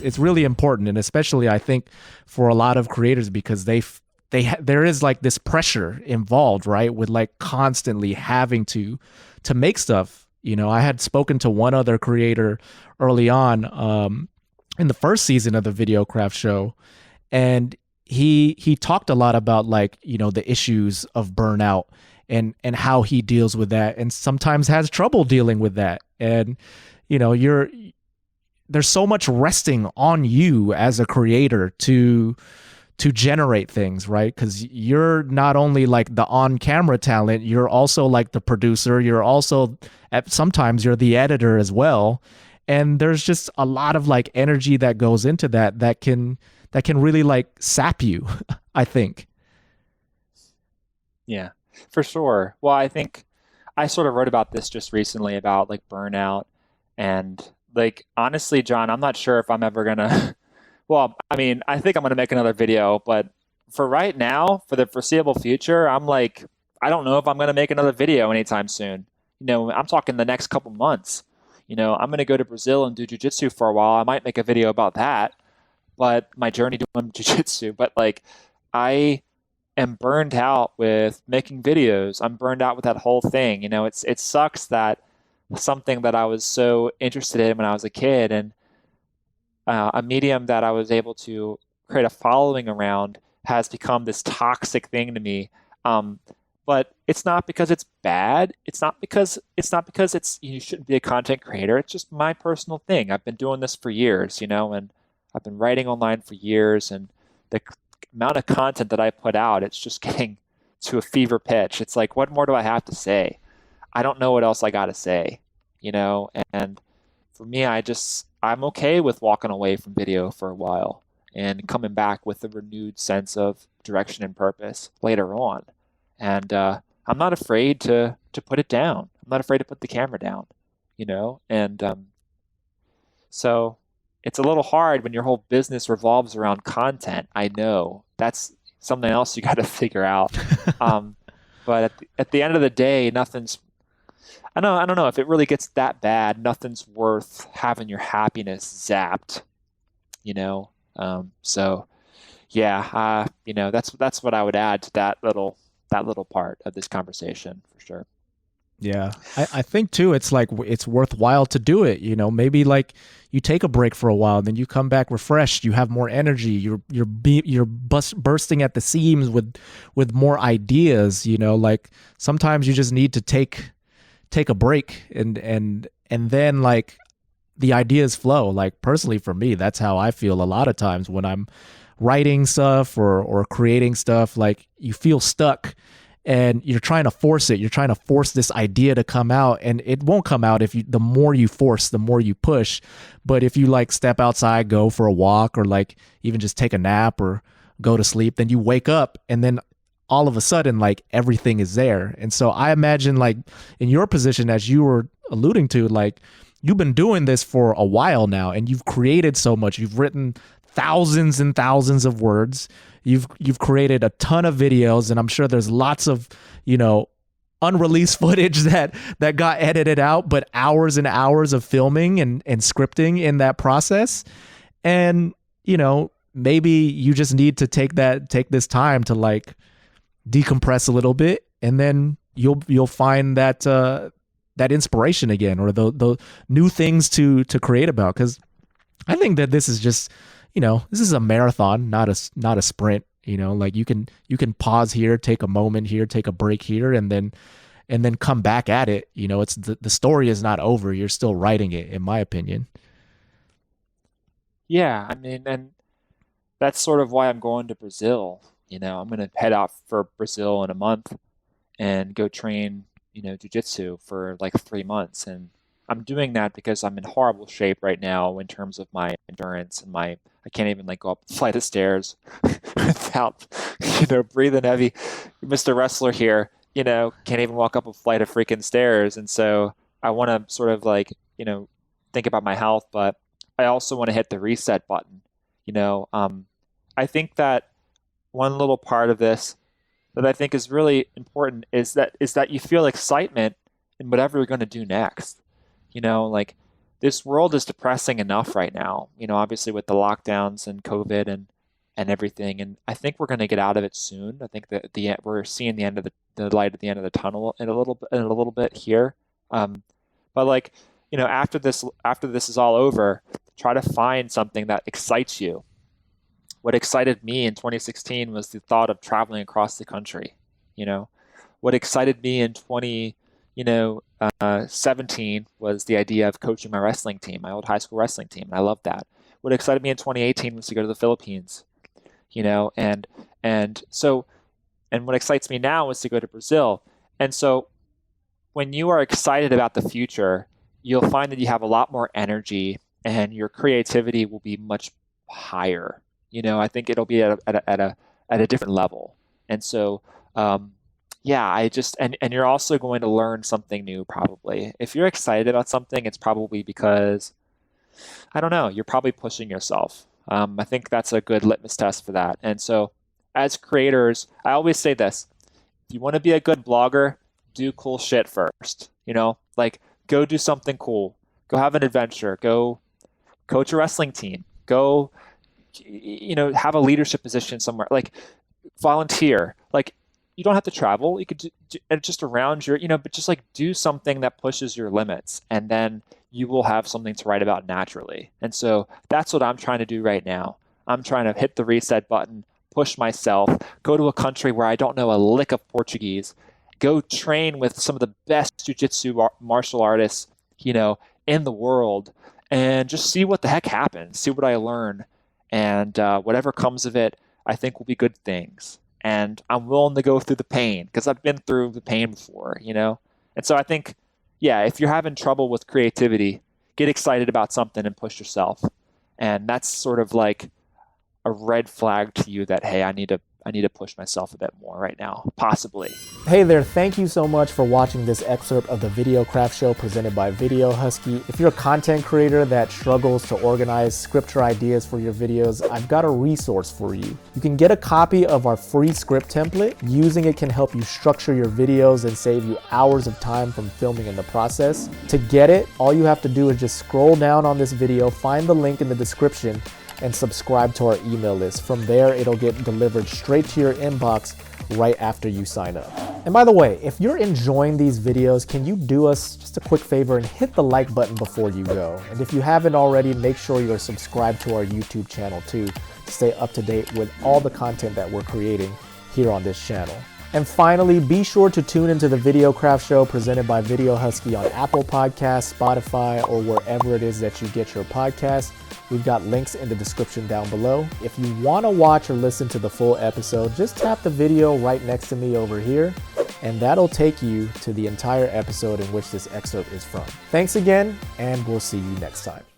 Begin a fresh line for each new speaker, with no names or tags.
it's really important, and especially I think for a lot of creators because there is like this pressure involved, right? With like constantly having to make stuff. I had spoken to one other creator early on in the first season of the Videocraft show, and he talked a lot about like the issues of burnout and how he deals with that, and sometimes has trouble dealing with that. And you're there's so much resting on you as a creator to generate things, right? Because you're not only like the on-camera talent, you're also like the producer, you're also sometimes you're the editor as well. And there's just a lot of like energy that goes into that can really like sap you, I think.
Yeah, for sure. Well, I think I sort of wrote about this just recently about like burnout and like honestly, John, I'm not sure if I'm ever gonna well, I mean, I think I'm gonna make another video, but for right now, for the foreseeable future, I'm like, I don't know if I'm gonna make another video anytime soon. I'm talking the next couple months. I'm gonna go to Brazil and do jujitsu for a while. I might make a video about that, but my journey doing jujitsu. But like, I am burned out with making videos. I'm burned out with that whole thing. It sucks that something that I was so interested in when I was a kid and a medium that I was able to create a following around has become this toxic thing to me. But it's not because it's bad. It's not because it's you shouldn't be a content creator. It's just my personal thing. I've been doing this for years, and I've been writing online for years, and the amount of content that I put out, it's just getting to a fever pitch. It's like, what more do I have to say? I don't know what else I got to say, and for me, I'm okay with walking away from video for a while and coming back with a renewed sense of direction and purpose later on. And I'm not afraid to put it down. I'm not afraid to put the camera down, and so it's a little hard when your whole business revolves around content. I know that's something else you got to figure out. But at the end of the day, I don't know if it really gets that bad. Nothing's worth having your happiness zapped, So yeah, that's what I would add to that little part of this conversation for sure.
Yeah. I think too, it's like, it's worthwhile to do it. Maybe like you take a break for a while, then you come back refreshed, you have more energy, you're bursting at the seams with more ideas, like sometimes you just need to take a break and then like the ideas flow. Like personally for me, that's how I feel a lot of times when I'm writing stuff or creating stuff. Like you feel stuck and you're trying to force it. You're trying to force this idea to come out, and it won't come out the more you force, the more you push. But if you like step outside, go for a walk, or like even just take a nap or go to sleep, then you wake up and then all of a sudden like everything is there. And so I imagine like in your position, as you were alluding to, like you've been doing this for a while now and you've created so much. You've written thousands and thousands of words. You've created a ton of videos, and I'm sure there's lots of, unreleased footage that got edited out, but hours and hours of filming and scripting in that process. And, maybe you just need to take this time to like decompress a little bit, and then you'll find that inspiration again, or the new things to create about. Because I think that this is just, this is a marathon, not a sprint. Like you can pause here, take a moment here, take a break here, and then come back at it. It's the story is not over. You're still writing it, in my opinion.
Yeah, I mean, and that's sort of why I'm going to Brazil. I'm going to head out for Brazil in a month and go train, jujitsu for like 3 months. And I'm doing that because I'm in horrible shape right now in terms of my endurance and I can't even like go up a flight of stairs without, breathing heavy. Mr. Wrestler here, can't even walk up a flight of freaking stairs. And so I want to sort of like, think about my health, but I also want to hit the reset button. I think that one little part of this that I think is really important is that you feel excitement in whatever you're going to do next. Like this world is depressing enough right now, obviously with the lockdowns and COVID and everything. And I think we're going to get out of it soon. I think that we're seeing the end of the light at the end of the tunnel in a little bit here. But like, after this is all over, try to find something that excites you. What excited me in 2016 was the thought of traveling across the country. What excited me in 17 was the idea of coaching my wrestling team, my old high school wrestling team. And I loved that. What excited me in 2018 was to go to the Philippines, and what excites me now is to go to Brazil. And so when you are excited about the future, you'll find that you have a lot more energy and your creativity will be much higher. I think it'll be at a different level. And so, and you're also going to learn something new probably. If you're excited about something, it's probably because, I don't know, you're probably pushing yourself. I think that's a good litmus test for that. And so as creators, I always say this: if you want to be a good blogger, do cool shit first. Like go do something cool. Go have an adventure. Go coach a wrestling team. Go, have a leadership position somewhere. Like volunteer. Like you don't have to travel. You could do just around your, but just like do something that pushes your limits, and then you will have something to write about naturally. And so that's what I'm trying to do right now. I'm trying to hit the reset button, push myself, go to a country where I don't know a lick of Portuguese, go train with some of the best jiu-jitsu martial artists, in the world, and just see what the heck happens, see what I learn. And whatever comes of it, I think will be good things. And I'm willing to go through the pain because I've been through the pain before, And so I think, if you're having trouble with creativity, get excited about something and push yourself. And that's sort of like a red flag to you that, hey, I need to push myself a bit more right now, possibly.
Hey there, thank you so much for watching this excerpt of the Videocraft Show presented by Video Husky. If you're a content creator that struggles to organize script or ideas for your videos, I've got a resource for you. You can get a copy of our free script template. Using it can help you structure your videos and save you hours of time from filming in the process. To get it, all you have to do is just scroll down on this video, find the link in the description, and subscribe to our email list. From there, it'll get delivered straight to your inbox right after you sign up. And by the way, if you're enjoying these videos, can you do us just a quick favor and hit the like button before you go? And if you haven't already, make sure you're subscribed to our YouTube channel too, to stay up to date with all the content that we're creating here on this channel. And finally, be sure to tune into the Videocraft Show presented by Video Husky on Apple Podcasts, Spotify, or wherever it is that you get your podcasts. We've got links in the description down below. If you want to watch or listen to the full episode, just tap the video right next to me over here, and that'll take you to the entire episode in which this excerpt is from. Thanks again, and we'll see you next time.